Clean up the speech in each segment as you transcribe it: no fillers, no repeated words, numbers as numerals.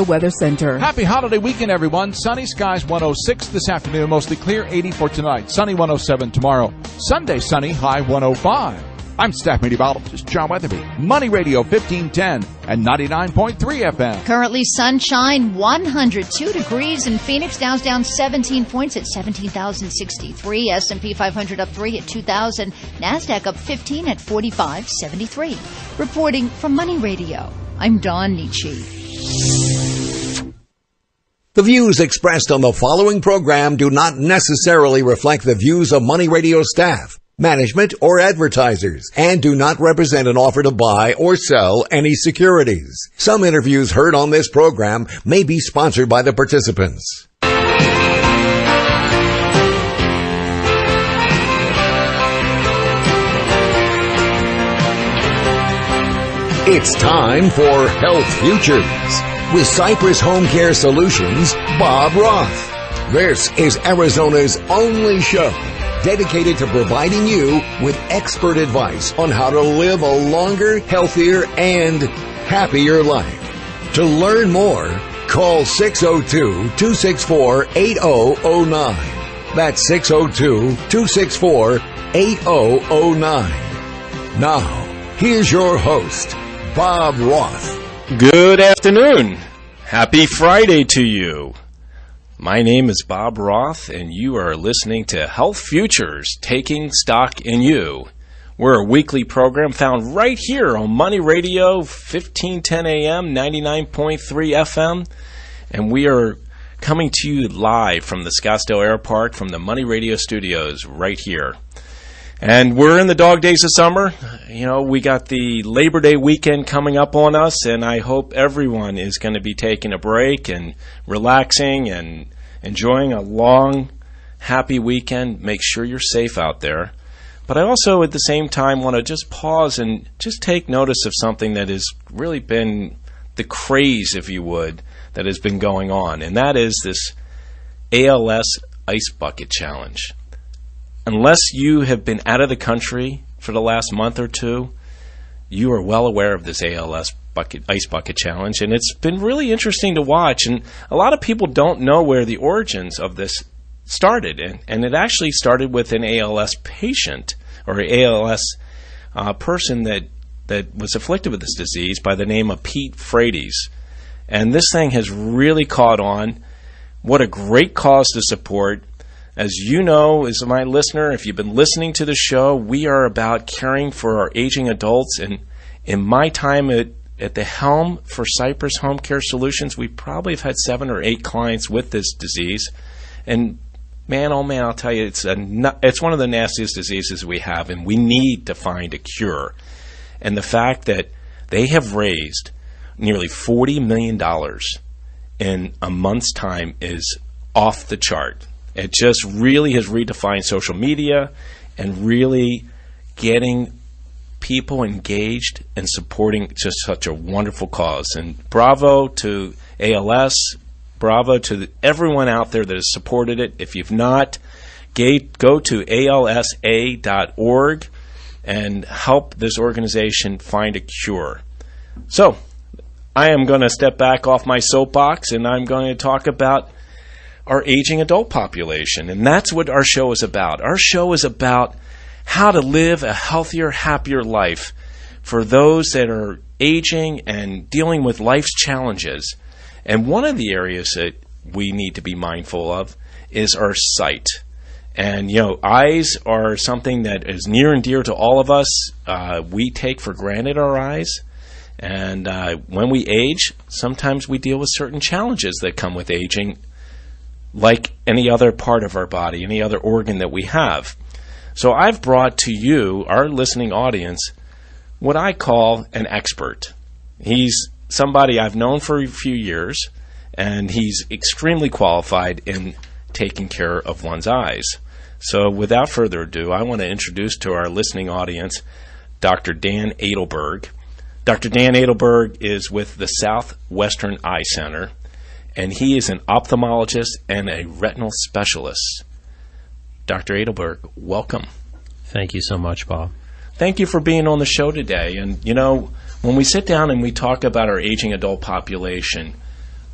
Weather Center. Happy holiday weekend, everyone. Sunny skies, 106 this afternoon, mostly clear, 80 for tonight. Sunny, 107 tomorrow. Sunday, sunny, high 105. I'm staff meteorologist John Weatherby. Money Radio 1510 and 99.3 FM. Currently sunshine, 102 degrees in Phoenix. Dow's down 17 points at 17,063. S&P 500 up 3 at 2,000. NASDAQ up 15 at 4573. Reporting from Money Radio, I'm Dawn Nietzsche. The views expressed on the following program do not necessarily reflect the views of Money Radio staff, management, or advertisers, and do not represent an offer to buy or sell any securities. Some interviews heard on this program may be sponsored by the participants. It's time for Health Futures with Cypress Home Care Solutions, Bob Roth. This is Arizona's only show dedicated to providing you with expert advice on how to live a longer, healthier, and happier life. To learn more, call 602-264-8009. That's 602-264-8009. Now, here's your host, Bob Roth. Good afternoon. Happy Friday to you. My name is Bob Roth, and you are listening to Health Futures, Taking Stock in You. We're a weekly program found right here on Money Radio, 1510 AM, 99.3 FM, and we are coming to you live from the Scottsdale Air Park from the Money Radio studios right here. And we're in the dog days of summer. You know, we got the Labor Day weekend coming up on us, and I hope everyone is going to be taking a break and relaxing and enjoying a long, happy weekend. Make sure you're safe out there. But I also, at the same time, want to just pause and just take notice of something that has really been the craze, if you would, that has been going on, and that is this ALS Ice Bucket Challenge. Unless you have been out of the country for the last month or two, you are well aware of this ALS Ice Bucket Challenge, and it's been really interesting to watch. And a lot of people don't know where the origins of this started, and it actually started with an ALS patient or ALS person that was afflicted with this disease by the name of Pete Frates. And this thing has really caught on. What a great cause to support. As you know, as my listener, if you've been listening to the show, we are about caring for our aging adults. And in my time at the helm for Cypress Home Care Solutions, we probably have had 7 or 8 clients with this disease. And man, oh man, I'll tell you, it's one of the nastiest diseases we have, and we need to find a cure. And the fact that they have raised nearly $40 million in a month's time is off the chart. It just really has redefined social media and really getting people engaged and supporting just such a wonderful cause. And bravo to ALS, bravo to everyone out there that has supported it. If you've not, go to alsa.org and help this organization find a cure. So, I am going to step back off my soapbox and I'm going to talk about our aging adult population. And that's what our show is about. Our show is about how to live a healthier, happier life for those that are aging and dealing with life's challenges. And one of the areas that we need to be mindful of is our sight. And, you know, eyes are something that is near and dear to all of us. We take for granted our eyes. And when we age, sometimes we deal with certain challenges that come with aging, like any other part of our body, any other organ that we have. So I've brought to you, our listening audience, what I call an expert. He's somebody I've known for a few years, and he's extremely qualified in taking care of one's eyes. So without further ado, I want to introduce to our listening audience Dr. Dan Adelberg. Dr. Dan Adelberg is with the Southwestern Eye Center, and he is an ophthalmologist and a retinal specialist. Dr. Adelberg, welcome. Thank you so much, Bob. Thank you for being on the show today. And, you know, when we sit down and we talk about our aging adult population,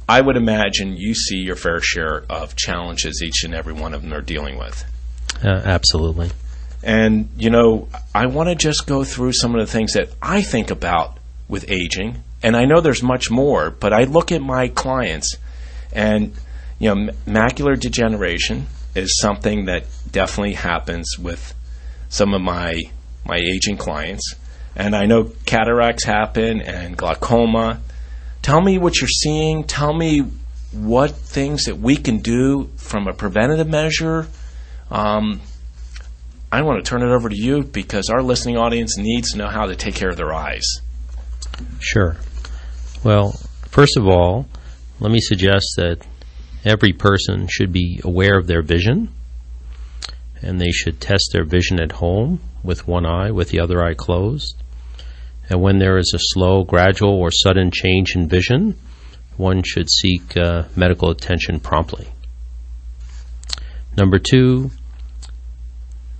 I would imagine you see your fair share of challenges each and every one of them are dealing with. Absolutely. And, I want to just go through some of the things that I think about with aging. And I know there's much more, but I look at my clients and, macular degeneration is something that definitely happens with some of my aging clients. And I know cataracts happen and glaucoma. Tell me what you're seeing. Tell me what things that we can do from a preventative measure. I want to turn it over to you because our listening audience needs to know how to take care of their eyes. Sure. Well, first of all, let me suggest that every person should be aware of their vision, and they should test their vision at home with one eye, with the other eye closed. And when there is a slow, gradual, or sudden change in vision, one should seek medical attention promptly. Number two,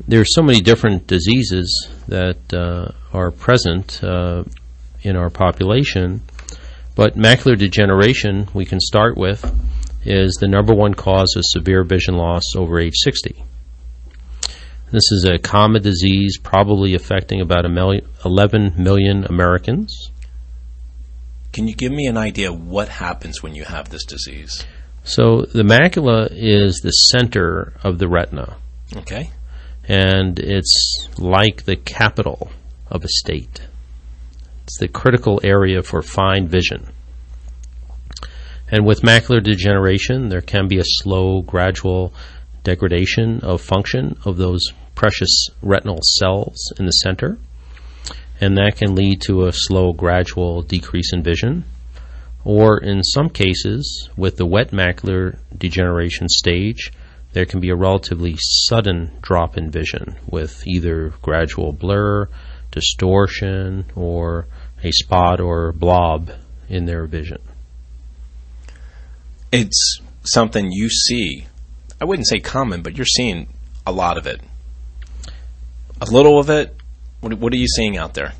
there are so many different diseases that are present in our population, but macular degeneration, we can start with, is the number one cause of severe vision loss over age 60. This is a common disease probably affecting about 11 million Americans. Can you give me an idea what happens when you have this disease? So the macula is the center of the retina. Okay. And it's like the capital of a state. It's the critical area for fine vision. And with macular degeneration, there can be a slow, gradual degradation of function of those precious retinal cells in the center. And that can lead to a slow, gradual decrease in vision. Or in some cases, with the wet macular degeneration stage, there can be a relatively sudden drop in vision with either gradual blur, distortion, or a spot or blob in their vision. It's something you see. I wouldn't say common, but you're seeing a lot of it. A little of it, what are you seeing out there?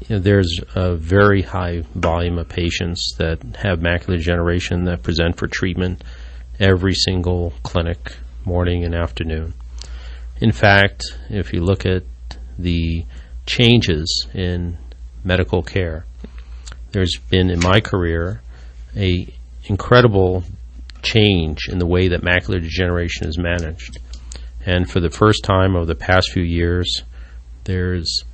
There's a very high volume of patients that have macular degeneration that present for treatment every single clinic, morning and afternoon. In fact, if you look at the changes in medical care, there's been, in my career, a incredible change in the way that macular degeneration is managed. And for the first time over the past few years, there's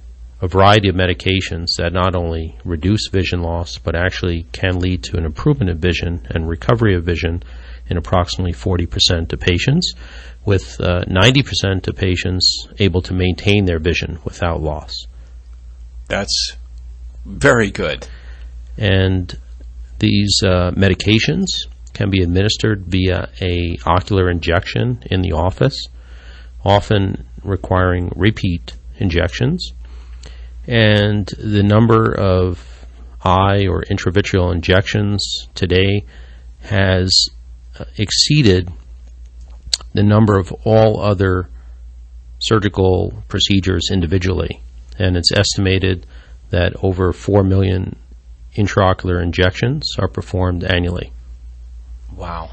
a variety of medications that not only reduce vision loss, but actually can lead to an improvement of vision and recovery of vision in approximately 40% of patients, with 90% of patients able to maintain their vision without loss. That's very good. And these medications can be administered via a ocular injection in the office, often requiring repeat injections. And the number of eye or intravitreal injections today has exceeded the number of all other surgical procedures individually. And it's estimated that over 4 million intraocular injections are performed annually. Wow.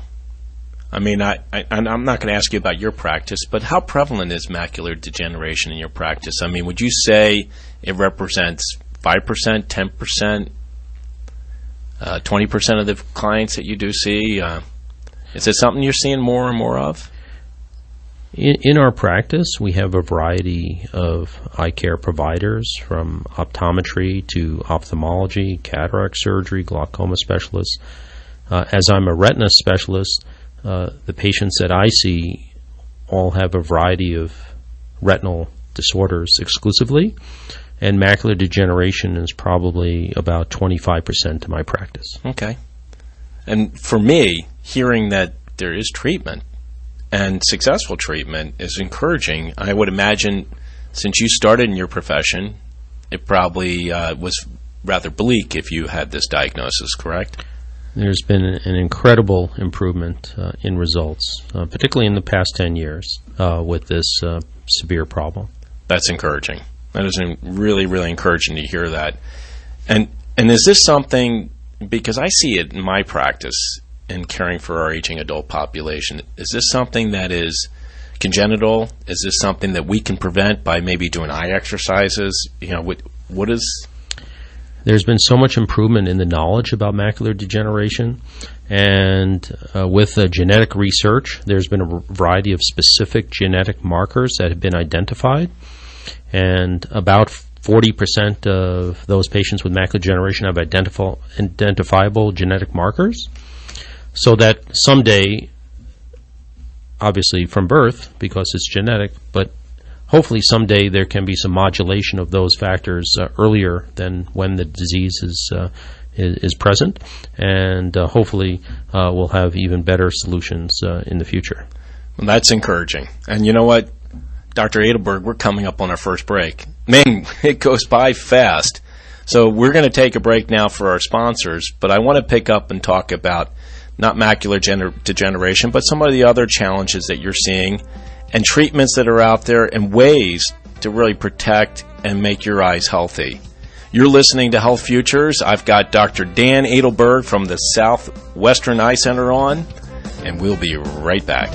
I mean, I'm not going to ask you about your practice, but how prevalent is macular degeneration in your practice? I mean, would you say it represents 5%, 10%, 20% of the clients that you do see? Is it something you're seeing more and more of? In our practice, we have a variety of eye care providers, from optometry to ophthalmology, cataract surgery, glaucoma specialists. As I'm a retina specialist, the patients that I see all have a variety of retinal disorders exclusively, and macular degeneration is probably about 25% of my practice. Okay. And for me, hearing that there is treatment and successful treatment is encouraging. I would imagine since you started in your profession, it probably was rather bleak if you had this diagnosis, correct? There's been an incredible improvement in results, particularly in the past 10 years with this severe problem. That's encouraging. That is really, really encouraging to hear that. And is this something, because I see it in my practice in caring for our aging adult population. Is this something that is congenital? Is this something that we can prevent by maybe doing eye exercises? What is... There's been so much improvement in the knowledge about macular degeneration, and with genetic research, there's been a variety of specific genetic markers that have been identified, and about 40% of those patients with macular degeneration have identifiable genetic markers, so that someday, obviously from birth, because it's genetic, but hopefully someday there can be some modulation of those factors earlier than when the disease is present, and hopefully we'll have even better solutions in the future. Well, that's encouraging. And you know what, Dr. Adelberg, we're coming up on our first break. Man, it goes by fast. So we're going to take a break now for our sponsors, but I want to pick up and talk about not macular degeneration, but some of the other challenges that you're seeing and treatments that are out there and ways to really protect and make your eyes healthy. You're listening to Health Futures. I've got Dr. Dan Adelberg from the Southwestern Eye Center on, and we'll be right back.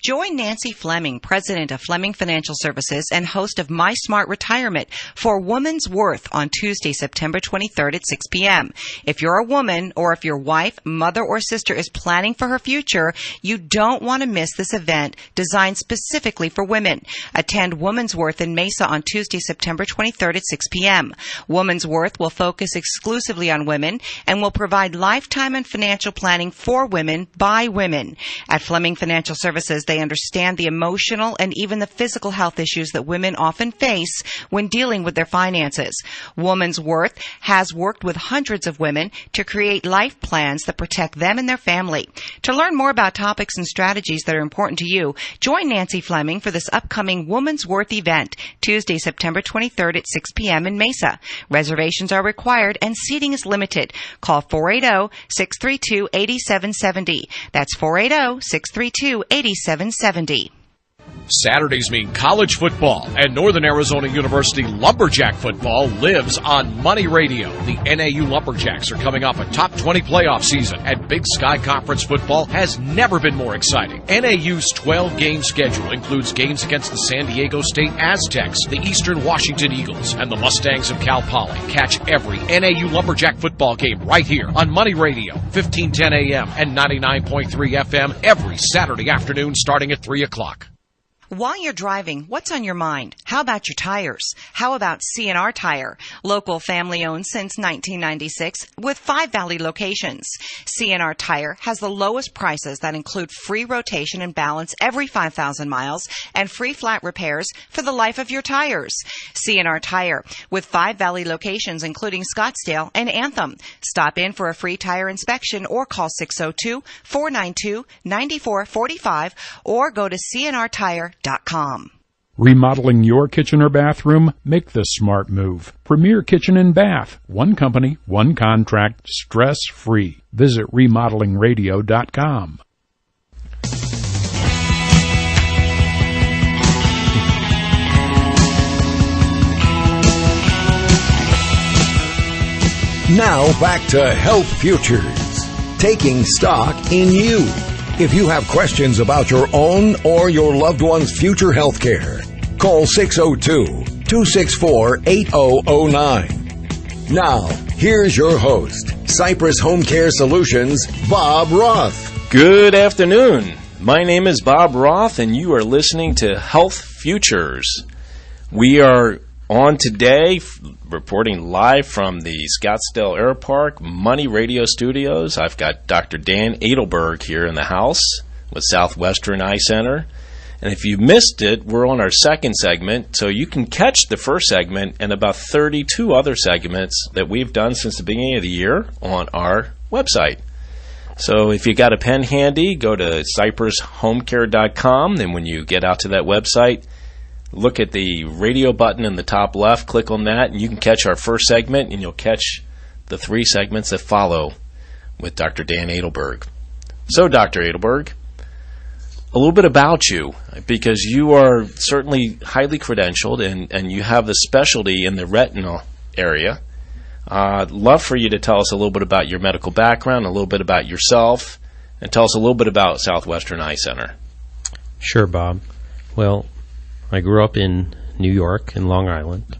Join Nancy Fleming, president of Fleming Financial Services and host of My Smart Retirement for Woman's Worth on Tuesday, September 23rd at 6 p.m. If you're a woman or if your wife, mother, or sister is planning for her future, you don't want to miss this event designed specifically for women. Attend Woman's Worth in Mesa on Tuesday, September 23rd at 6 p.m. Woman's Worth will focus exclusively on women and will provide lifetime and financial planning for women by women. At Fleming Financial Services, they understand the emotional and even the physical health issues that women often face when dealing with their finances. Woman's Worth has worked with hundreds of women to create life plans that protect them and their family. To learn more about topics and strategies that are important to you, join Nancy Fleming for this upcoming Woman's Worth event, Tuesday, September 23rd at 6 p.m. in Mesa. Reservations are required and seating is limited. Call 480-632-8770. That's 480-632-8770. Saturdays mean college football, and Northern Arizona University Lumberjack football lives on Money Radio. The NAU Lumberjacks are coming off a top 20 playoff season, and Big Sky Conference football has never been more exciting. NAU's 12-game schedule includes games against the San Diego State Aztecs, the Eastern Washington Eagles, and the Mustangs of Cal Poly. Catch every NAU Lumberjack football game right here on Money Radio, 1510 AM and 99.3 FM every Saturday afternoon starting at 3 o'clock. While you're driving, what's on your mind? How about your tires? How about C&R Tire? Local family-owned since 1996 with 5 Valley locations. C&R Tire has the lowest prices that include free rotation and balance every 5,000 miles and free flat repairs for the life of your tires. C&R Tire with 5 Valley locations including Scottsdale and Anthem. Stop in for a free tire inspection or call 602-492-9445 or go to cnrtire.com. Remodeling your kitchen or bathroom? Make the smart move. Premier Kitchen and Bath. One company, one contract, stress-free. Visit remodelingradio.com. Now back to Health Futures, taking stock in you. If you have questions about your own or your loved one's future health care, call 602-264-8009. Now, here's your host, Cypress Home Care Solutions, Bob Roth. Good afternoon. My name is Bob Roth, and you are listening to Health Futures. We are on today, reporting live from the Scottsdale Air Park Money Radio Studios. I've got Dr. Dan Adelberg here in the house with Southwestern Eye Center. And if you missed it, we're on our second segment, so you can catch the first segment and about 32 other segments that we've done since the beginning of the year on our website. So if you got a pen handy, go to cypresshomecare.com, and when you get out to that website, look at the radio button in the top left, click on that, and you can catch our first segment, and you'll catch the 3 segments that follow with Dr. Dan Adelberg. So, Dr. Adelberg, a little bit about you, because you are certainly highly credentialed and you have the specialty in the retinal area. I'd love for you to tell us a little bit about your medical background, a little bit about yourself, and tell us a little bit about Southwestern Eye Center. Sure, Bob. Well, I grew up in New York, in Long Island.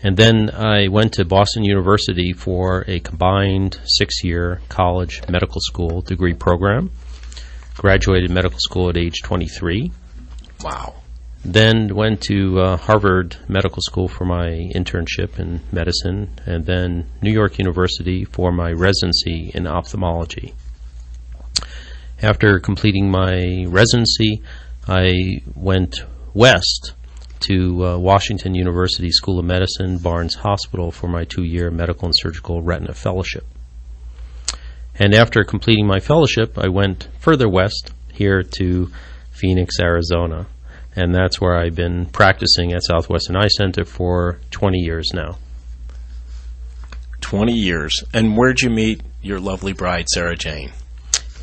And then I went to Boston University for a combined 6-year college medical school degree program. Graduated medical school at age 23. Wow. Then went to Harvard Medical School for my internship in medicine, and then New York University for my residency in ophthalmology. After completing my residency, I went west to Washington University School of Medicine, Barnes Hospital, for my 2-year medical and surgical retina fellowship. And after completing my fellowship, I went further west here to Phoenix, Arizona. And that's where I've been practicing at Southwestern Eye Center for 20 years now. 20 years. And where'd you meet your lovely bride, Sarah Jane?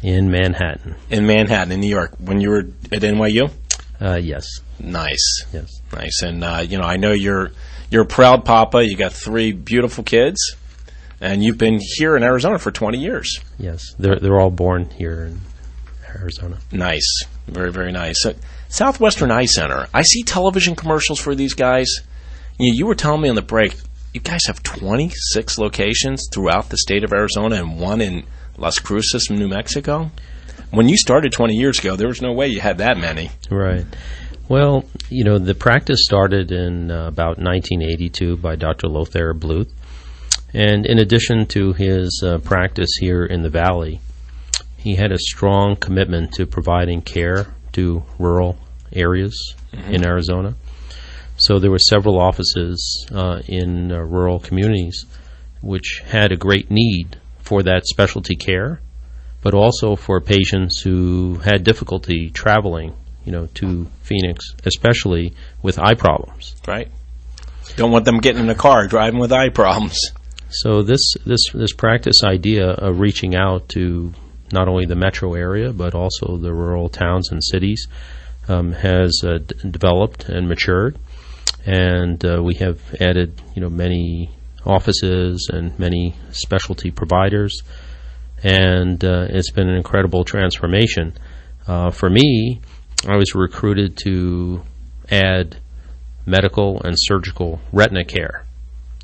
In Manhattan. In Manhattan, in New York. When you were at NYU? Yes. Nice. Yes. Nice. And, I know you're a proud papa. You got 3 beautiful kids. And you've been here in Arizona for 20 years. Yes. They're all born here in Arizona. Nice. Very, very nice. Southwestern Eye Center. I see television commercials for these guys. You were telling me on the break, you guys have 26 locations throughout the state of Arizona and 1 in Las Cruces, New Mexico. When you started 20 years ago, there was no way you had that many. Right. Well, the practice started in about 1982 by Dr. Lothar Bluth. And in addition to his practice here in the Valley, he had a strong commitment to providing care to rural areas in Arizona. So there were several offices in rural communities which had a great need for that specialty care, but also for patients who had difficulty traveling, to Phoenix, especially with eye problems. Right. Don't want them getting in a car driving with eye problems. So this practice idea of reaching out to not only the metro area but also the rural towns and cities has developed and matured, and we have added many offices and many specialty providers, and it's been an incredible transformation. For me, I was recruited to add medical and surgical retina care,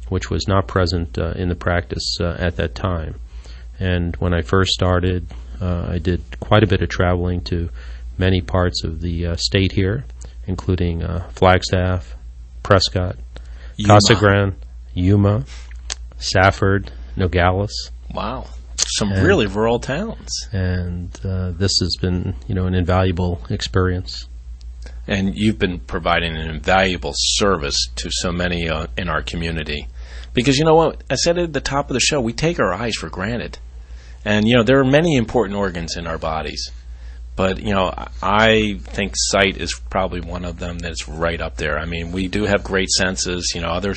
which was not present in the practice at that time. And when I first started, I did quite a bit of traveling to many parts of the state here, including Flagstaff, Prescott, Casa Grande, Yuma, Safford, Nogales. Wow. Some really rural towns. And this has been, an invaluable experience. And you've been providing an invaluable service to so many in our community. Because you know what? I said at the top of the show, we take our eyes for granted. And, there are many important organs in our bodies. But, I think sight is probably one of them that's right up there. I mean, we do have great senses, other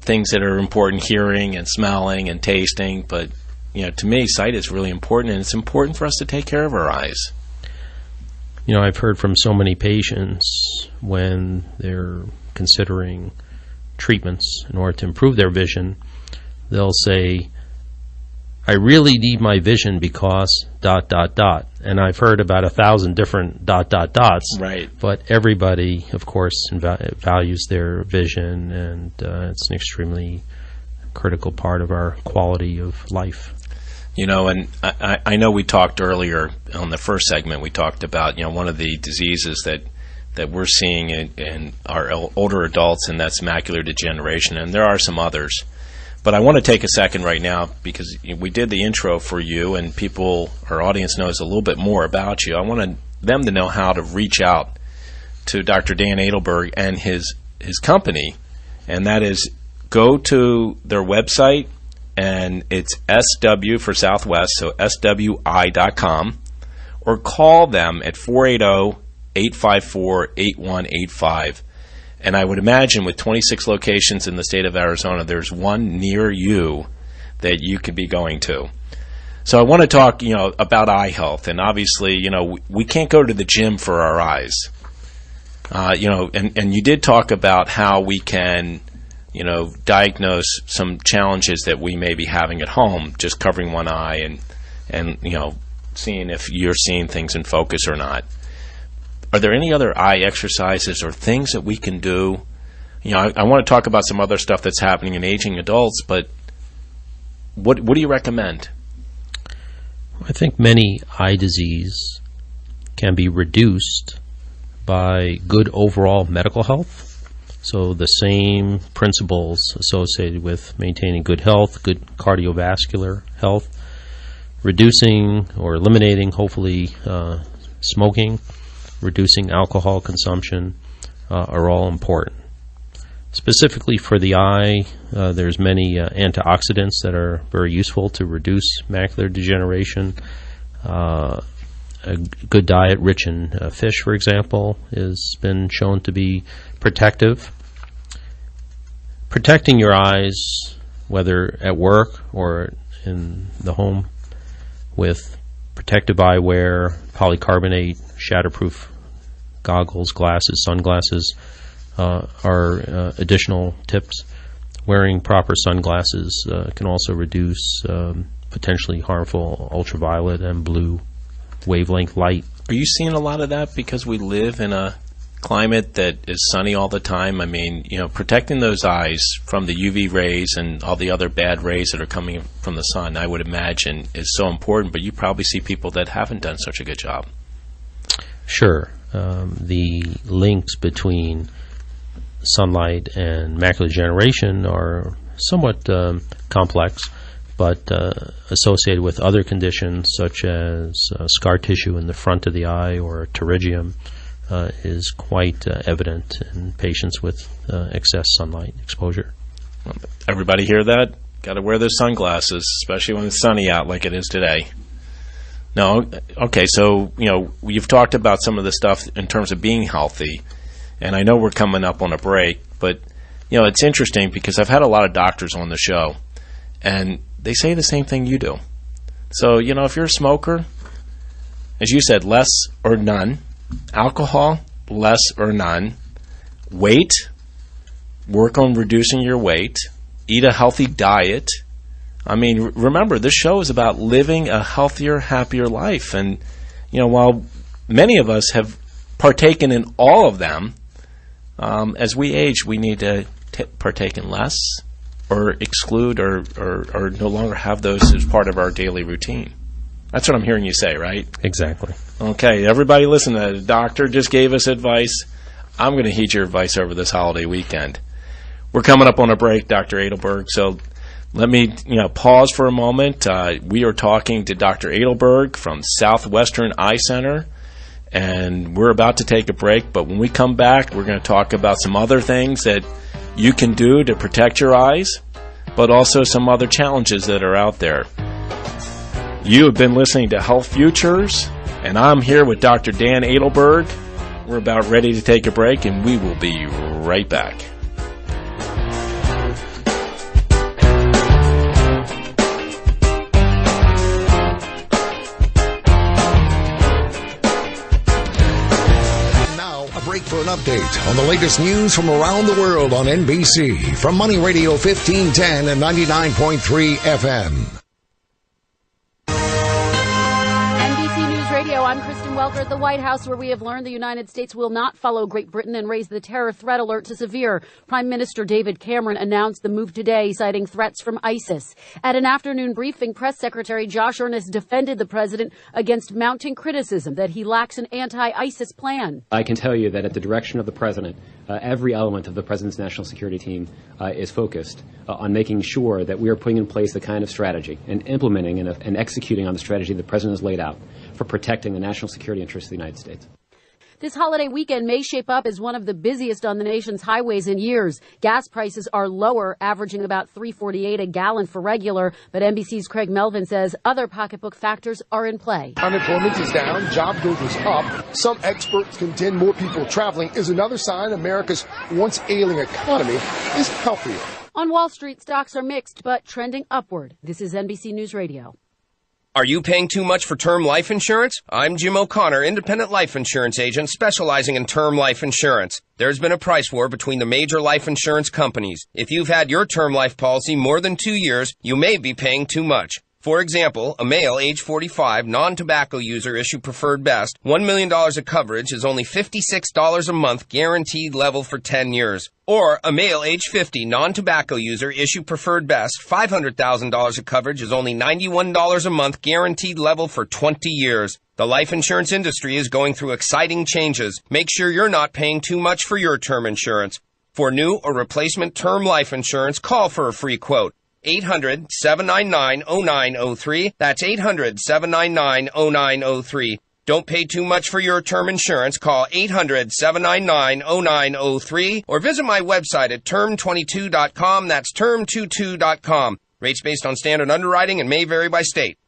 things that are important, hearing and smelling and tasting. But, to me, sight is really important, and it's important for us to take care of our eyes. I've heard from so many patients when they're considering treatments in order to improve their vision, they'll say, I really need my vision because ... And I've heard about 1,000 different ... Right. But everybody, of course, values their vision, and it's an extremely critical part of our quality of life. And I know we talked earlier on the first segment, we talked about, one of the diseases that we're seeing in our older adults, and that's macular degeneration, and there are some others. But I want to take a second right now because we did the intro for you, and our audience knows a little bit more about you. I want them to know how to reach out to Dr. Dan Adelberg and his company, and that is go to their website, and it's SW for Southwest, so SWI.com, or call them at 480-854-8185. And I would imagine with 26 locations in the state of Arizona, there's one near you that you could be going to. So I want to talk, about eye health. And obviously, we can't go to the gym for our eyes. And you did talk about how we can, diagnose some challenges that we may be having at home, just covering one eye and seeing if you're seeing things in focus or not. Are there any other eye exercises or things that we can do? I want to talk about some other stuff that's happening in aging adults, but what do you recommend? I think many eye disease can be reduced by good overall medical health. So the same principles associated with maintaining good health, good cardiovascular health, reducing or eliminating, hopefully, smoking, reducing alcohol consumption are all important. Specifically for the eye, there's many antioxidants that are very useful to reduce macular degeneration. A good diet rich in fish, for example, has been shown to be protective. Protecting your eyes, whether at work or in the home, with protective eyewear, polycarbonate, shatterproof goggles, glasses, sunglasses are additional tips. Wearing proper sunglasses can also reduce potentially harmful ultraviolet and blue wavelength light. Are you seeing a lot of that because we live in a climate that is sunny all the time? I mean, protecting those eyes from the UV rays and all the other bad rays that are coming from the sun, I would imagine, is so important, but you probably see people that haven't done such a good job. Sure. The links between sunlight and macular degeneration are somewhat complex, but associated with other conditions such as scar tissue in the front of the eye or pterygium is quite evident in patients with excess sunlight exposure. Everybody hear that? Got to wear those sunglasses, especially when it's sunny out like it is today. No, okay, so, you've talked about some of the stuff in terms of being healthy, and I know we're coming up on a break, but, it's interesting because I've had a lot of doctors on the show, and they say the same thing you do. So, if you're a smoker, as you said, less or none. Alcohol, less or none. Weight, work on reducing your weight. Eat a healthy diet. I mean, remember, this show is about living a healthier, happier life. And, while many of us have partaken in all of them, as we age, we need to partake in less or exclude or no longer have those as part of our daily routine. That's what I'm hearing you say, right? Exactly. Okay, everybody listen, the doctor just gave us advice. I'm going to heed your advice over this holiday weekend. We're coming up on a break, Dr. Adelberg, so let me pause for a moment. We are talking to Dr. Adelberg from Southwestern Eye Center, and we're about to take a break, but when we come back, we're going to talk about some other things that you can do to protect your eyes, but also some other challenges that are out there. You have been listening to Health Futures, and I'm here with Dr. Dan Adelberg. We're about ready to take a break, and we will be right back. Now, a break for an update on the latest news from around the world on NBC from Money Radio 1510 and 99.3 FM. I'm Kristen Welker at the White House, where we have learned the United States will not follow Great Britain and raise the terror threat alert to severe. Prime Minister David Cameron announced the move today, citing threats from ISIS. At an afternoon briefing, Press Secretary Josh Earnest defended the president against mounting criticism that he lacks an anti-ISIS plan. I can tell you that at the direction of the president, every element of the president's national security team is focused on making sure that we are putting in place the kind of strategy and implementing and executing on the strategy the president has laid out for protecting the national security interests of the United States. This holiday weekend may shape up as one of the busiest on the nation's highways in years. Gas prices are lower, averaging about $3.48 a gallon for regular, but NBC's Craig Melvin says other pocketbook factors are in play. Unemployment is down, job growth is up. Some experts contend more people traveling is another sign America's once ailing economy is healthier. On Wall Street, stocks are mixed but trending upward. This is NBC News Radio. Are you paying too much for term life insurance? I'm Jim O'Connor, independent life insurance agent specializing in term life insurance. There's been a price war between the major life insurance companies. If you've had your term life policy more than 2 years, you may be paying too much. For example, a male age 45, non-tobacco user issue preferred best, $1 million of coverage is only $56 a month guaranteed level for 10 years. Or a male age 50, non-tobacco user issue preferred best, $500,000 of coverage is only $91 a month guaranteed level for 20 years. The life insurance industry is going through exciting changes. Make sure you're not paying too much for your term insurance. For new or replacement term life insurance, call for a free quote. 800-799-0903. That's 800-799-0903. Don't pay too much for your term insurance. Call 800-799-0903 or visit my website at term22.com. That's term22.com. Rates based on standard underwriting and may vary by state.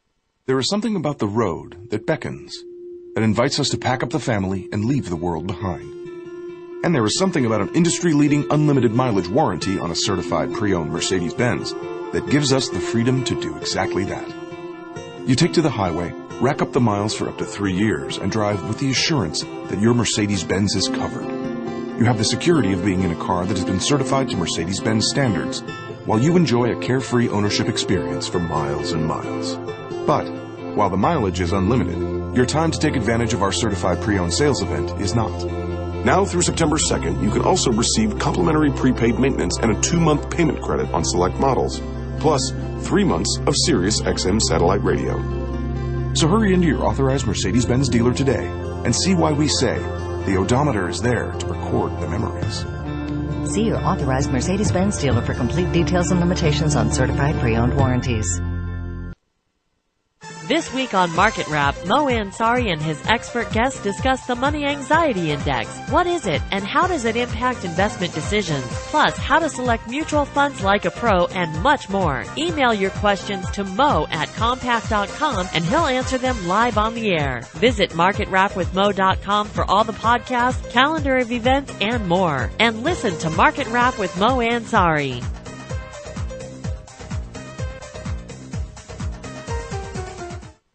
There is something about the road that beckons, that invites us to pack up the family and leave the world behind. And there is something about an industry-leading unlimited mileage warranty on a certified pre-owned Mercedes-Benz that gives us the freedom to do exactly that. You take to the highway, rack up the miles for up to 3 years, and drive with the assurance that your Mercedes-Benz is covered. You have the security of being in a car that has been certified to Mercedes-Benz standards, while you enjoy a carefree ownership experience for miles and miles. But while the mileage is unlimited, your time to take advantage of our certified pre-owned sales event is not. Now through September 2nd, you can also receive complimentary prepaid maintenance and a 2-month payment credit on select models, plus 3 months of Sirius XM satellite radio. So hurry into your authorized Mercedes-Benz dealer today and see why we say the odometer is there to record the memories. See your authorized Mercedes-Benz dealer for complete details and limitations on certified pre-owned warranties. This week on Market Wrap, Mo Ansari and his expert guests discuss the Money Anxiety Index. What is it, and how does it impact investment decisions? Plus, how to select mutual funds like a pro, and much more. Email your questions to mo@compact.com, and he'll answer them live on the air. Visit marketwrapwithmo.com for all the podcasts, calendar of events, and more. And listen to Market Wrap with Mo Ansari.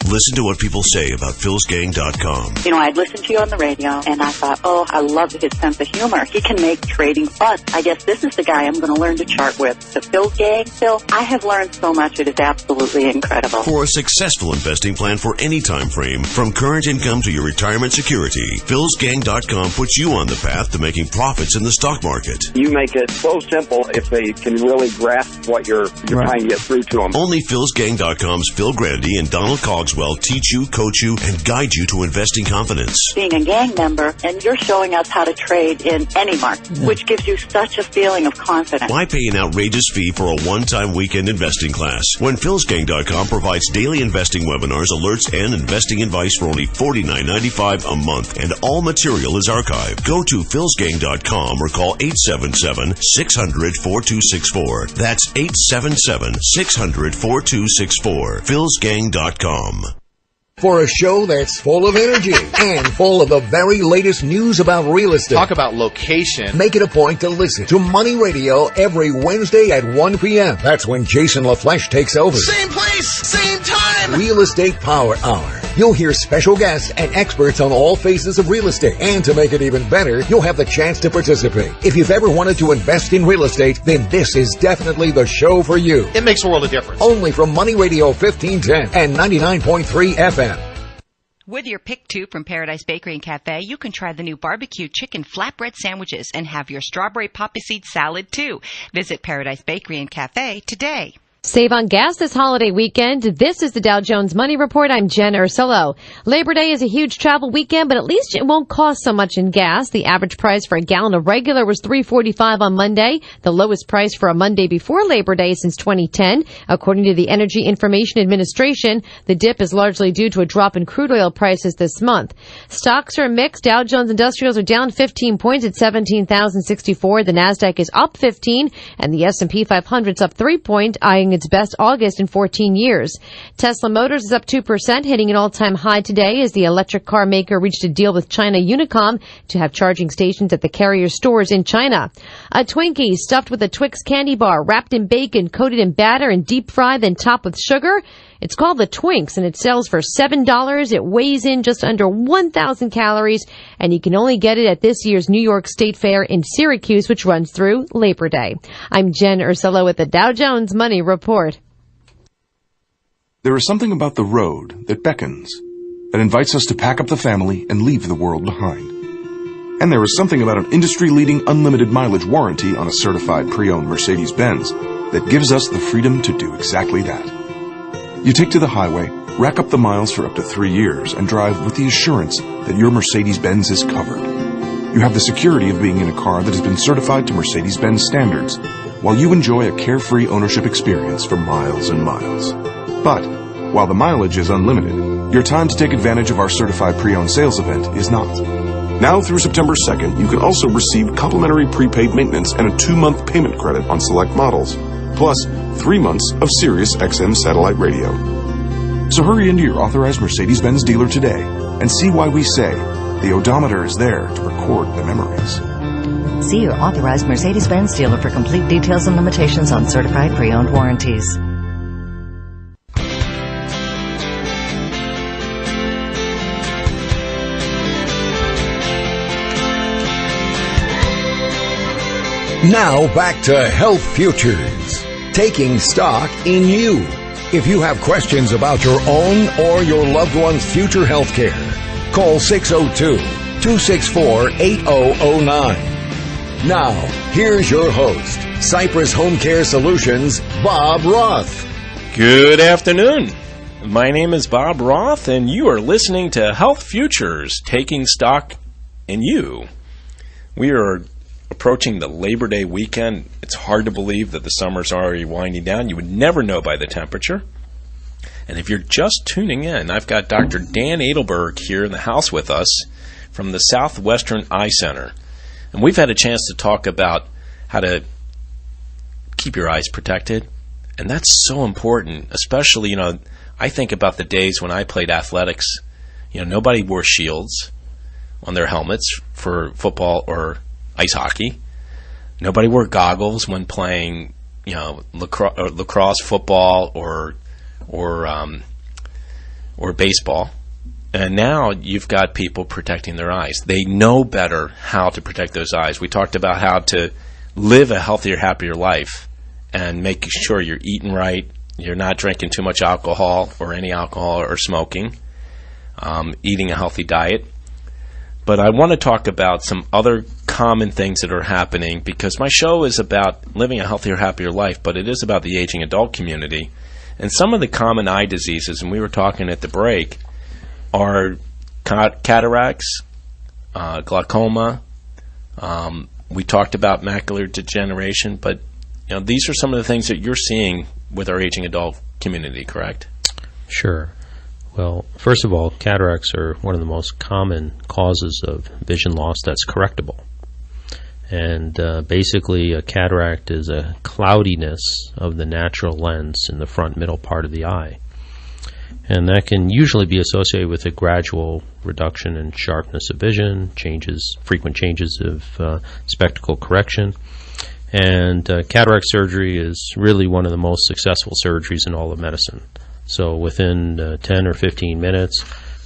Listen to what people say about philsgang.com. You know, I'd listened to you on the radio, and I thought, oh, I love his sense of humor. He can make trading fun. I guess this is the guy I'm going to learn to chart with. The Phil's Gang. Phil, I have learned so much. It is absolutely incredible. For a successful investing plan for any time frame, from current income to your retirement security, philsgang.com puts you on the path to making profits in the stock market. You make it so simple if they can really grasp what you're trying to get through to them. Only philsgang.com's Phil Grandy and Donald Cogswell teach you, coach you, and guide you to investing confidence. Being a gang member, and you're showing us how to trade in any market, which gives you such a feeling of confidence. Why pay an outrageous fee for a one-time weekend investing class when philsgang.com provides daily investing webinars, alerts, and investing advice for only $49.95 a month, and all material is archived? Go to philsgang.com or call 877-600-4264. That's 877-600-4264. philsgang.com. For a show that's full of energy and full of the very latest news about real estate. Talk about location. Make it a point to listen to Money Radio every Wednesday at 1 p.m. That's when Jason LaFleche takes over. Same place, same time. Real Estate Power Hour. You'll hear special guests and experts on all phases of real estate. And to make it even better, you'll have the chance to participate. If you've ever wanted to invest in real estate, then this is definitely the show for you. It makes a world of difference. Only from Money Radio 1510 and 99.3 FM. With your pick two from Paradise Bakery and Cafe, you can try the new barbecue chicken flatbread sandwiches and have your strawberry poppy seed salad too. Visit Paradise Bakery and Cafe today. Save on gas this holiday weekend. This is the Dow Jones Money Report. I'm Jen Ursulo. Labor Day is a huge travel weekend, but at least it won't cost so much in gas. The average price for a gallon of regular was $3.45 on Monday, the lowest price for a Monday before Labor Day since 2010. According to the Energy Information Administration, the dip is largely due to a drop in crude oil prices this month. Stocks are mixed. Dow Jones Industrials are down 15 points at 17,064. The Nasdaq is up 15, and the S&P 500 is up 3 points, eyeing its best August in 14 years. Tesla Motors is up 2%, hitting an all-time high today as the electric car maker reached a deal with China Unicom to have charging stations at the carrier stores in China. A Twinkie stuffed with a Twix candy bar, wrapped in bacon, coated in batter, and deep fried, then topped with sugar. It's called the Twinks, and it sells for $7. It weighs in just under 1,000 calories, and you can only get it at this year's New York State Fair in Syracuse, which runs through Labor Day. I'm Jen Ursulo with the Dow Jones Money Report. There is something about the road that beckons, that invites us to pack up the family and leave the world behind. And there is something about an industry-leading unlimited mileage warranty on a certified pre-owned Mercedes-Benz that gives us the freedom to do exactly that. You take to the highway, rack up the miles for up to 3 years, and drive with the assurance that your Mercedes-Benz is covered. You have the security of being in a car that has been certified to Mercedes-Benz standards, while you enjoy a carefree ownership experience for miles and miles. But while the mileage is unlimited, your time to take advantage of our certified pre-owned sales event is not. Now through September 2nd, you can also receive complimentary prepaid maintenance and a 2-month payment credit on select models, plus 3 months of Sirius XM satellite radio. So hurry into your authorized Mercedes-Benz dealer today and see why we say the odometer is there to record the memories. See your authorized Mercedes-Benz dealer for complete details and limitations on certified pre-owned warranties. Now back to Health Futures, taking stock in you. If you have questions about your own or your loved one's future health care, call 602-264-8009. Now, here's your host, Cypress Home Care Solutions, Bob Roth. Good afternoon. My name is Bob Roth, and you are listening to Health Futures, taking stock in you. We are approaching the Labor Day weekend. It's hard to believe that the summer's already winding down. You would never know by the temperature. And if you're just tuning in, I've got Dr. Dan Adelberg here in the house with us from the Southwestern Eye Center. And we've had a chance to talk about how to keep your eyes protected. And that's so important, especially, I think about the days when I played athletics. Nobody wore shields on their helmets for football or ice hockey. Nobody wore goggles when playing, lacrosse, football, or baseball. And now you've got people protecting their eyes. They know better how to protect those eyes. We talked about how to live a healthier, happier life and making sure you're eating right, you're not drinking too much alcohol or any alcohol or smoking, eating a healthy diet. But I want to talk about some other common things that are happening, because my show is about living a healthier, happier life, but it is about the aging adult community. And some of the common eye diseases, and we were talking at the break, are cataracts, glaucoma. We talked about macular degeneration, but these are some of the things that you're seeing with our aging adult community, correct? Sure. Well, first of all, cataracts are one of the most common causes of vision loss that's correctable. And basically, a cataract is a cloudiness of the natural lens in the front middle part of the eye. And that can usually be associated with a gradual reduction in sharpness of vision, frequent changes of spectacle correction. And cataract surgery is really one of the most successful surgeries in all of medicine. So within 10 or 15 minutes,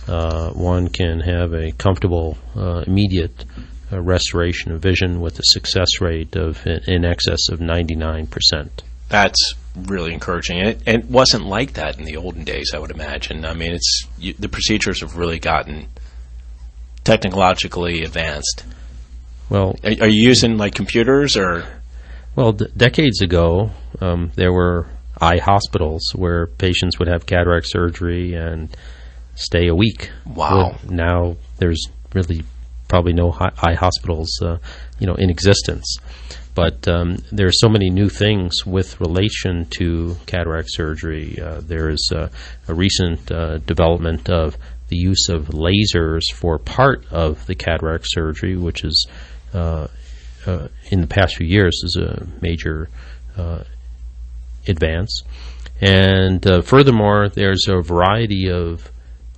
one can have a comfortable, immediate restoration of vision with a success rate of in excess of 99%. That's really encouraging. And it wasn't like that in the olden days, I would imagine. I mean, the procedures have really gotten technologically advanced. Well, are you using like computers or? Well, decades ago, there were eye hospitals where patients would have cataract surgery and stay a week. Wow. Well, now there's really probably no eye hospitals in existence. But there are so many new things with relation to cataract surgery. There's a recent development of the use of lasers for part of the cataract surgery, which is in the past few years is a major advance. And furthermore, there's a variety of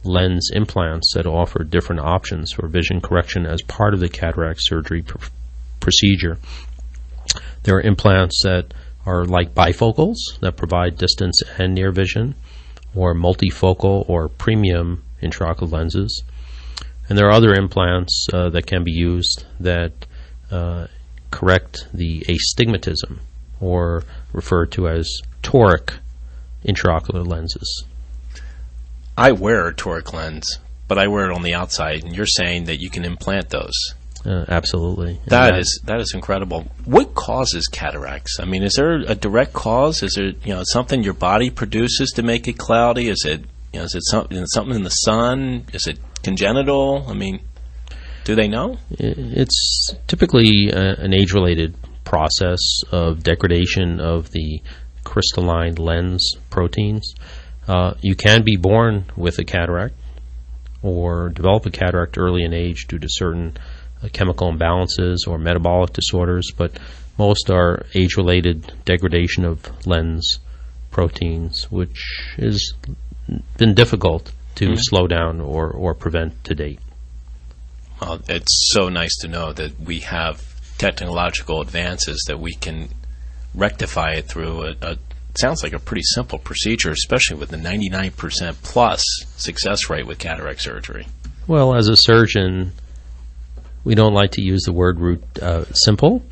lens implants that offer different options for vision correction as part of the cataract surgery procedure. There are implants that are like bifocals that provide distance and near vision, or multifocal or premium intraocular lenses. And there are other implants that can be used that correct the astigmatism, or referred to as toric intraocular lenses. I wear a toric lens, but I wear it on the outside, and you're saying that you can implant those. Absolutely. That is incredible. What causes cataracts? I mean, is there a direct cause? Is there something your body produces to make it cloudy? Is it something in the sun? Is it congenital? I mean, do they know? It's typically an age-related process of degradation of the crystalline lens proteins. You can be born with a cataract or develop a cataract early in age due to certain chemical imbalances or metabolic disorders, but most are age-related degradation of lens proteins, which has been difficult to slow down or prevent to date. Well, it's so nice to know that we have technological advances that we can rectify it through it sounds like a pretty simple procedure, especially with the 99% plus success rate with cataract surgery. Well, as a surgeon, we don't like to use the word simple,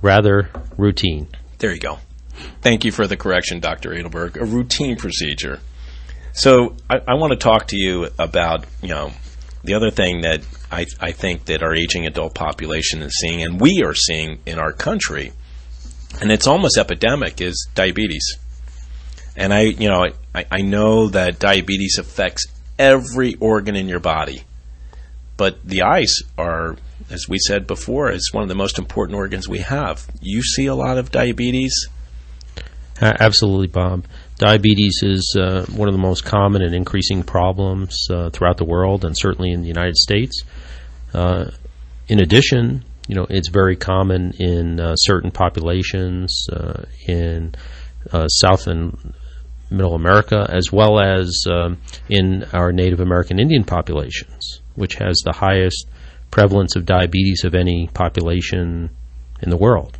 rather routine. There you go. Thank you for the correction, Dr. Adelberg. A routine procedure. So I want to talk to you about, the other thing that I think that our aging adult population is seeing, and we are seeing in our country, and it's almost epidemic, is diabetes. And I know that diabetes affects every organ in your body. But the eyes are, as we said before, it's one of the most important organs we have. You see a lot of diabetes? Absolutely, Bob. Diabetes is one of the most common and increasing problems throughout the world, and certainly in the United States. In addition, it's very common in certain populations in South and Middle America, as well as in our Native American Indian populations, which has the highest prevalence of diabetes of any population in the world.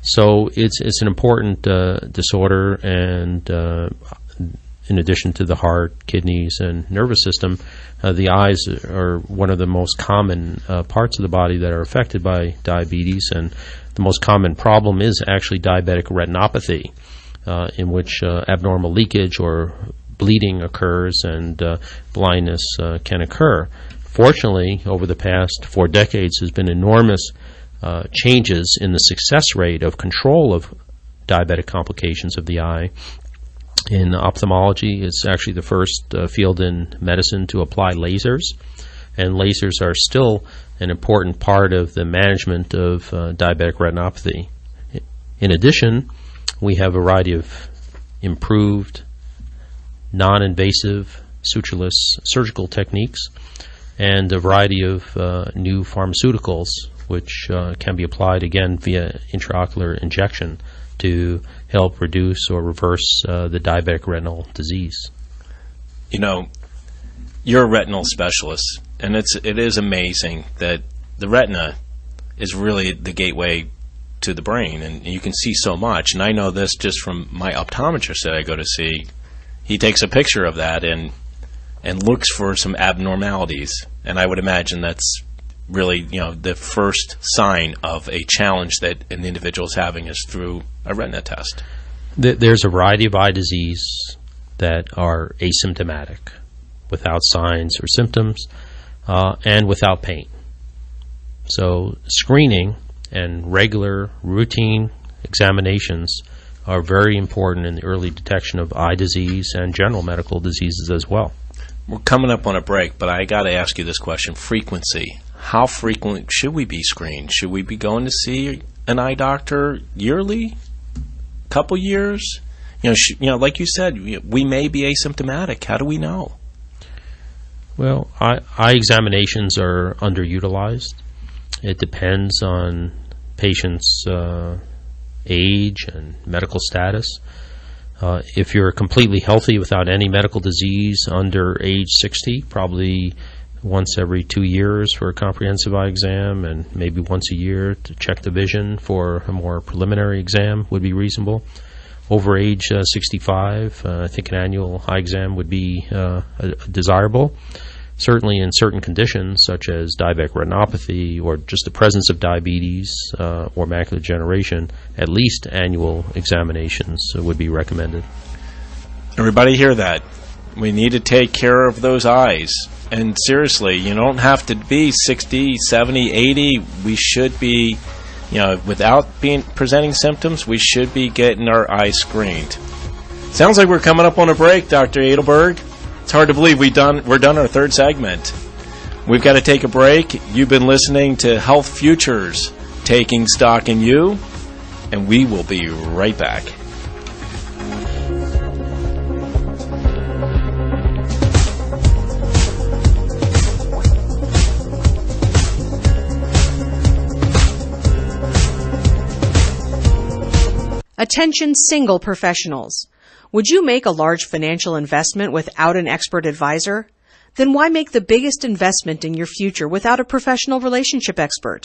So it's an important disorder, and in addition to the heart, kidneys, and nervous system, the eyes are one of the most common parts of the body that are affected by diabetes, and the most common problem is actually diabetic retinopathy, in which abnormal leakage or bleeding occurs and blindness can occur. Fortunately, over the past 4 decades, there's been enormous changes in the success rate of control of diabetic complications of the eye. In ophthalmology, it's actually the first field in medicine to apply lasers, and lasers are still an important part of the management of diabetic retinopathy. In addition, we have a variety of improved, non-invasive, sutureless surgical techniques, and a variety of new pharmaceuticals which can be applied, again, via intraocular injection to help reduce or reverse the diabetic retinal disease. You're a retinal specialist, and it is amazing that the retina is really the gateway to the brain, and you can see so much. And I know this just from my optometrist that I go to see. He takes a picture of that and looks for some abnormalities, and I would imagine that's really, the first sign of a challenge that an individual is having is through a retina test. There's a variety of eye disease that are asymptomatic, without signs or symptoms, and without pain. So screening and regular routine examinations are very important in the early detection of eye disease and general medical diseases as well. We're coming up on a break, but I got to ask you this question. Frequency. How frequent should we be screened? Should we be going to see an eye doctor yearly? Couple years? Like you said, we may be asymptomatic. How do we know? Well, eye examinations are underutilized. It depends on patients' age and medical status. If you're completely healthy without any medical disease under age 60, probably once every 2 years for a comprehensive eye exam, and maybe once a year to check the vision for a more preliminary exam would be reasonable. Over age 65, I think an annual eye exam would be desirable. Certainly in certain conditions, such as diabetic retinopathy or just the presence of diabetes or macular degeneration, at least annual examinations would be recommended. Everybody hear that? We need to take care of those eyes. And seriously, you don't have to be 60, 70, 80. We should be, without presenting symptoms, we should be getting our eyes screened. Sounds like we're coming up on a break, Dr. Adelberg. It's hard to believe we're done our third segment. We've got to take a break. You've been listening to Health Futures, Taking Stock in You, and we will be right back. Attention single professionals. Would you make a large financial investment without an expert advisor? Then why make the biggest investment in your future without a professional relationship expert?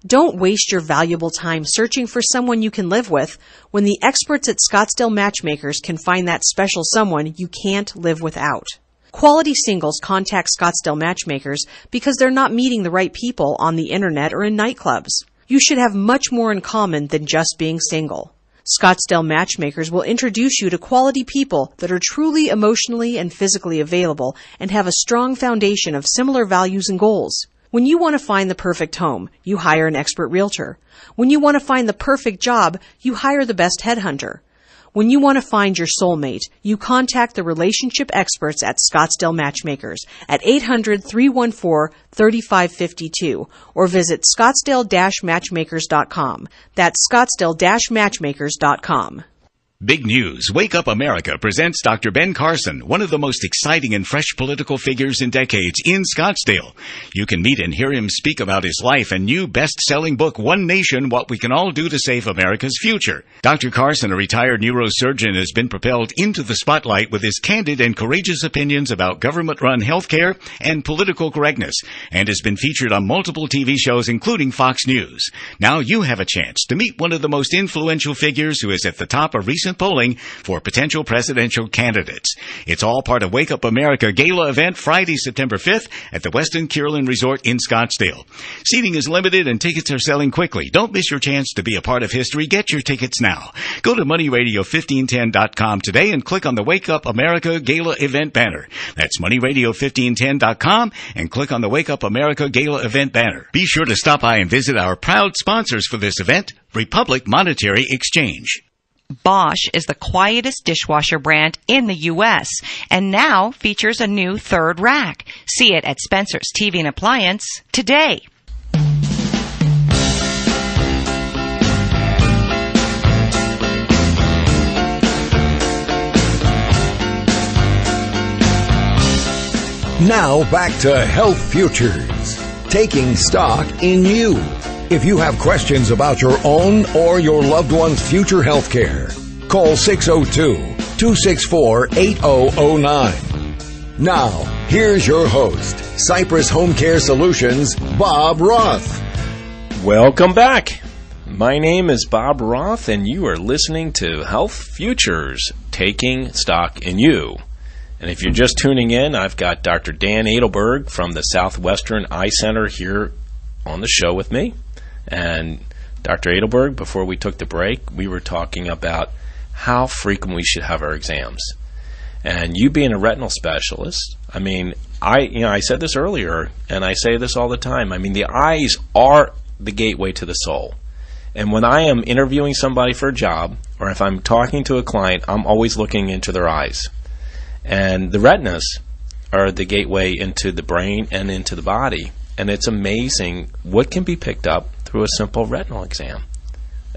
Don't waste your valuable time searching for someone you can live with when the experts at Scottsdale Matchmakers can find that special someone you can't live without. Quality singles contact Scottsdale Matchmakers because they're not meeting the right people on the internet or in nightclubs. You should have much more in common than just being single. Scottsdale Matchmakers will introduce you to quality people that are truly emotionally and physically available and have a strong foundation of similar values and goals. When you want to find the perfect home, you hire an expert realtor. When you want to find the perfect job, you hire the best headhunter. When you want to find your soulmate, you contact the relationship experts at Scottsdale Matchmakers at 800-314-3552 or visit scottsdale-matchmakers.com. That's scottsdale-matchmakers.com. Big news. Wake Up America presents Dr. Ben Carson, one of the most exciting and fresh political figures in decades in Scottsdale. You can meet and hear him speak about his life and new best-selling book, One Nation, What We Can All Do to Save America's Future. Dr. Carson, a retired neurosurgeon, has been propelled into the spotlight with his candid and courageous opinions about government-run healthcare and political correctness, and has been featured on multiple TV shows, including Fox News. Now you have a chance to meet one of the most influential figures who is at the top of recent polling for potential presidential candidates. It's all part of Wake Up America Gala event Friday, September 5th at the Westin Kierland Resort in Scottsdale. Seating is limited and tickets are selling quickly. Don't miss your chance to be a part of history. Get your tickets now. Go to moneyradio1510.com today and click on the Wake Up America Gala event banner. That's moneyradio1510.com and click on the Wake Up America Gala event banner. Be sure to stop by and visit our proud sponsors for this event, Republic Monetary Exchange. Bosch is the quietest dishwasher brand in the U.S. and now features a new third rack. See it at Spencer's TV and Appliance today. Now back to Health Futures, taking stock in you. If you have questions about your own or your loved one's future health care, call 602-264-8009. Now, here's your host, Cypress Home Care Solutions, Bob Roth. Welcome back. My name is Bob Roth, and you are listening to Health Futures, Taking Stock in You. And if you're just tuning in, I've got Dr. Dan Adelberg from the Southwestern Eye Center here on the show with me. And Dr. Adelberg, before we took the break, we were talking about how frequent we should have our exams. And you being a retinal specialist, I mean, I said this earlier, and I say this all the time. I mean, the eyes are the gateway to the soul. And when I am interviewing somebody for a job, or if I'm talking to a client, I'm always looking into their eyes. And the retinas are the gateway into the brain and into the body. And it's amazing what can be picked up through a simple retinal exam.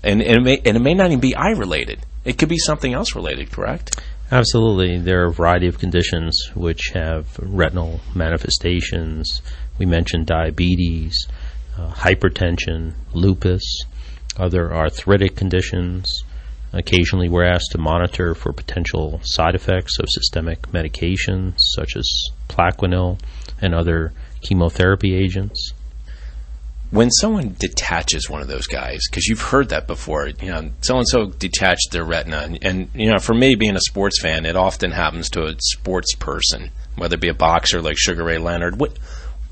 And it may not even be eye-related. It could be something else related, correct? Absolutely. There are a variety of conditions which have retinal manifestations. We mentioned diabetes, hypertension, lupus, other arthritic conditions. Occasionally we're asked to monitor for potential side effects of systemic medications such as Plaquenil and other chemotherapy agents. When someone detaches one of those guys, because you've heard that before, so-and-so detached their retina, and for me, being a sports fan, it often happens to a sports person, whether it be a boxer like Sugar Ray Leonard. What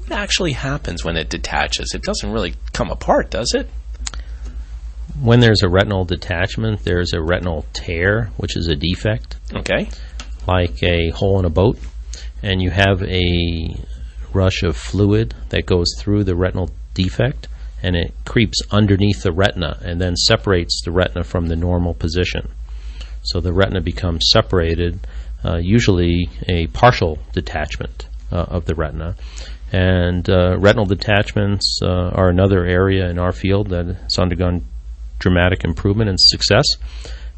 actually happens when it detaches? It doesn't really come apart, does it? When there's a retinal detachment, there's a retinal tear, which is a defect. Okay. Like a hole in a boat, and you have a rush of fluid that goes through the retinal defect, and it creeps underneath the retina and then separates the retina from the normal position. So the retina becomes separated, usually a partial detachment of the retina. And retinal detachments are another area in our field that has undergone dramatic improvement and success.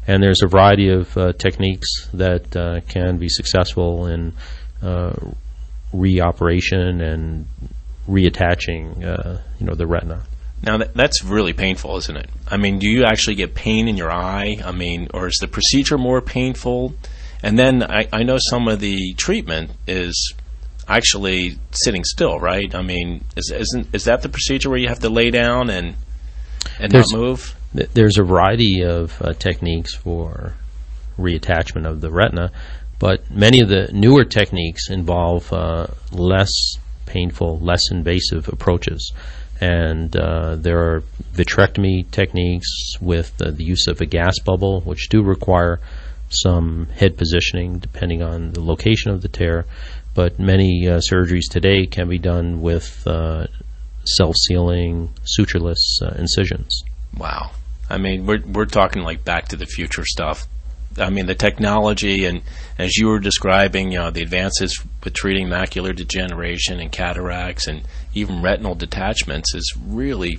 And there's a variety of techniques that can be successful in reoperation and reattaching the retina. Now, that's really painful, isn't it? I mean, do you actually get pain in your eye? I mean, or is the procedure more painful? And then I know some of the treatment is actually sitting still, right? I mean, is that the procedure where you have to lay down and not move? There's a variety of techniques for reattachment of the retina, but many of the newer techniques involve less painful, less invasive approaches. And there are vitrectomy techniques with the use of a gas bubble, which do require some head positioning depending on the location of the tear. But many surgeries today can be done with self-sealing, sutureless incisions. Wow. I mean, we're talking like Back to the Future stuff. I mean, the technology, and as you were describing, the advances with treating macular degeneration and cataracts and even retinal detachments has really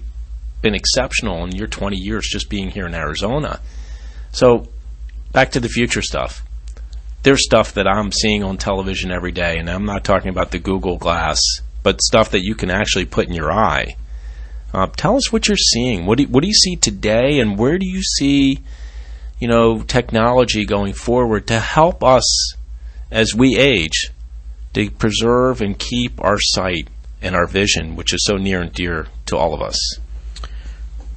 been exceptional in your 20 years just being here in Arizona. So, Back to the Future stuff. There's stuff that I'm seeing on television every day, and I'm not talking about the Google Glass, but stuff that you can actually put in your eye. Tell us what you're seeing. What do you see today, and where do you see technology going forward to help us as we age to preserve and keep our sight and our vision, which is so near and dear to all of us?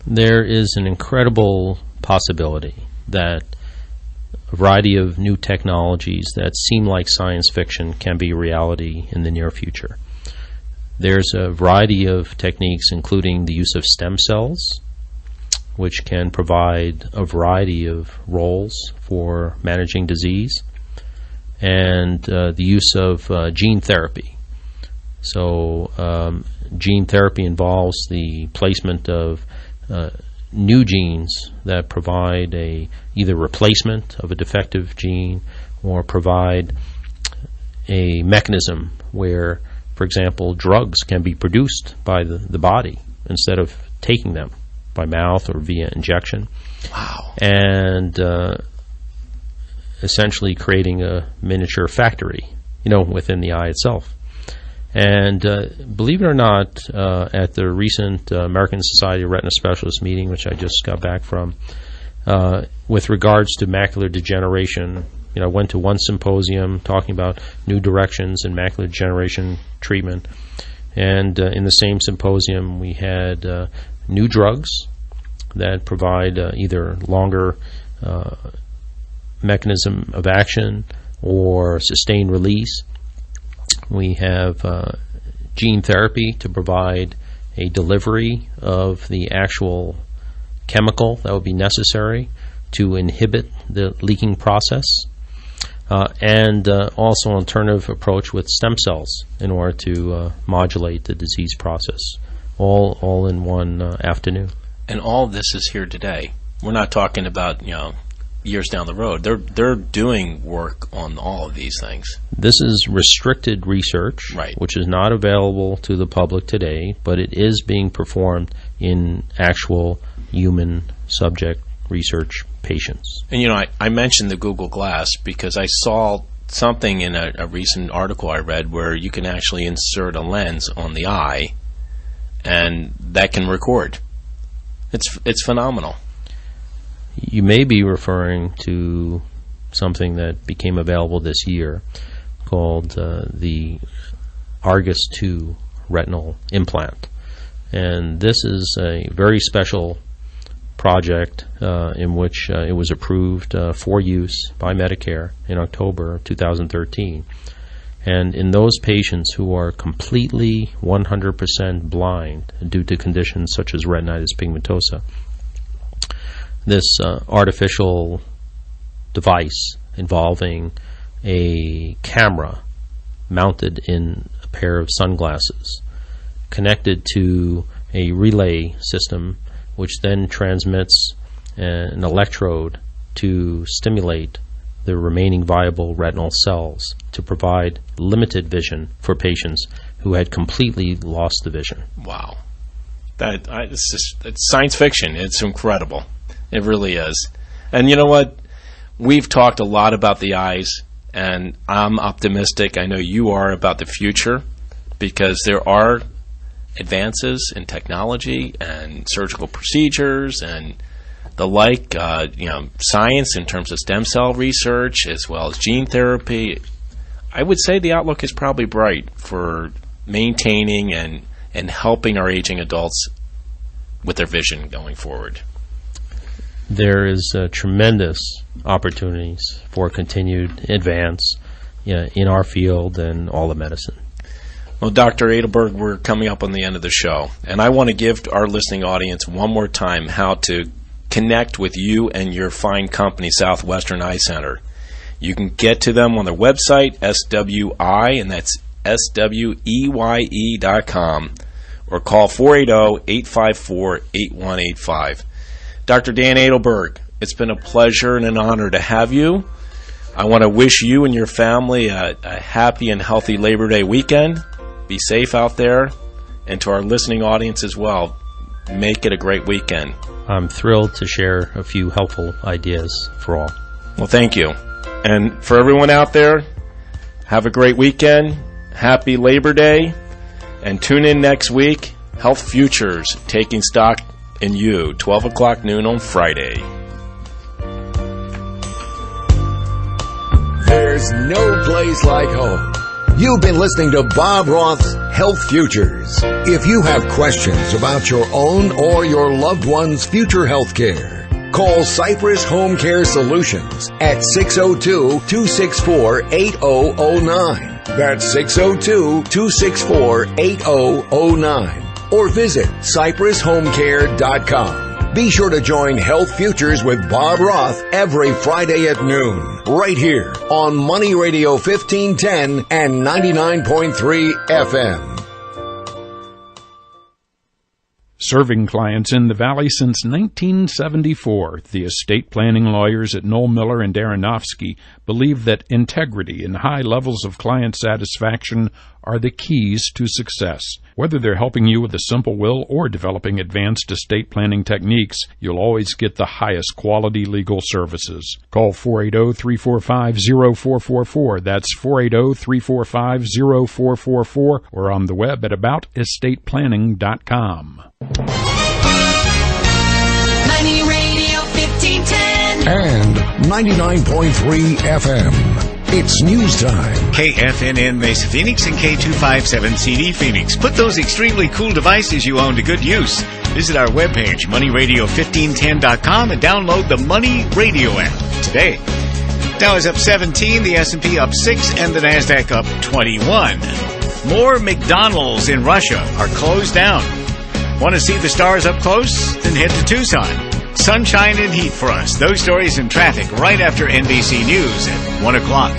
There is an incredible possibility that a variety of new technologies that seem like science fiction can be reality in the near future. There's a variety of techniques, including the use of stem cells, which can provide a variety of roles for managing disease, and the use of gene therapy. So gene therapy involves the placement of new genes that provide either replacement of a defective gene or provide a mechanism where, for example, drugs can be produced by the body instead of taking them by mouth or via injection. Wow. And essentially creating a miniature factory, within the eye itself. And believe it or not, at the recent American Society of Retina Specialists meeting, which I just got back from, with regards to macular degeneration, I went to one symposium talking about new directions in macular degeneration treatment. And in the same symposium, we had new drugs that provide either longer mechanism of action or sustained release. We have gene therapy to provide a delivery of the actual chemical that would be necessary to inhibit the leaking process, and also an alternative approach with stem cells in order to modulate the disease process, all in one afternoon. And all of this is here today. We're not talking about, years down the road. They're doing work on all of these things. This is restricted research, right, which is not available to the public today, but it is being performed in actual human subject research patients. And I mentioned the Google Glass because I saw something in a recent article I read where you can actually insert a lens on the eye and that can record. It's phenomenal. You may be referring to something that became available this year called the Argus 2 retinal implant. And this is a very special project in which it was approved for use by Medicare in October 2013. And in those patients who are completely 100% blind due to conditions such as retinitis pigmentosa, this artificial device involving a camera mounted in a pair of sunglasses connected to a relay system which then transmits an electrode to stimulate the remaining viable retinal cells to provide limited vision for patients who had completely lost the vision. Wow. It's science fiction. It's incredible. It really is. And you know what? We've talked a lot about the eyes, and I'm optimistic. I know you are about the future because there are advances in technology and surgical procedures and the like, science in terms of stem cell research as well as gene therapy. I would say the outlook is probably bright for maintaining and helping our aging adults with their vision going forward. There is tremendous opportunities for continued advance in our field and all of medicine. Well, Dr. Adelberg, we're coming up on the end of the show, and I want to give our listening audience one more time how to connect with you and your fine company, Southwestern Eye Center. You can get to them on their website, SWI, and that's SWEYE.com, or call 480-854-8185. Dr. Dan Adelberg, it's been a pleasure and an honor to have you. I want to wish you and your family a happy and healthy Labor Day weekend. Be safe out there. And to our listening audience as well, make it a great weekend. I'm thrilled to share a few helpful ideas for all. Well, thank you. And for everyone out there, have a great weekend. Happy Labor Day. And tune in next week. Health Futures, taking stock in you, 12 o'clock noon on Friday. There's no place like home. You've been listening to Bob Roth's Health Futures. If you have questions about your own or your loved one's future health care, call Cypress Home Care Solutions at 602-264-8009. That's 602-264-8009. Or visit CypressHomeCare.com. Be sure to join Health Futures with Bob Roth every Friday at noon, right here on Money Radio 1510 and 99.3 FM. Serving clients in the Valley since 1974, the estate planning lawyers at Knoll Miller and Aronofsky believe that integrity and high levels of client satisfaction are the keys to success. Whether they're helping you with a simple will or developing advanced estate planning techniques, you'll always get the highest quality legal services. Call 480-345-0444. That's 480-345-0444, or on the web at aboutestateplanning.com. Money Radio 1510 and 99.3 FM. It's news time. KFNN Mesa Phoenix and K257CD Phoenix. Put those extremely cool devices you own to good use. Visit our webpage, moneyradio1510.com, and download the Money Radio app today. Dow is up 17, the S&P up 6, and the NASDAQ up 21. More McDonald's in Russia are closed down. Want to see the stars up close? Then head to Tucson. Sunshine and heat for us. Those stories and traffic right after NBC News at 1 o'clock.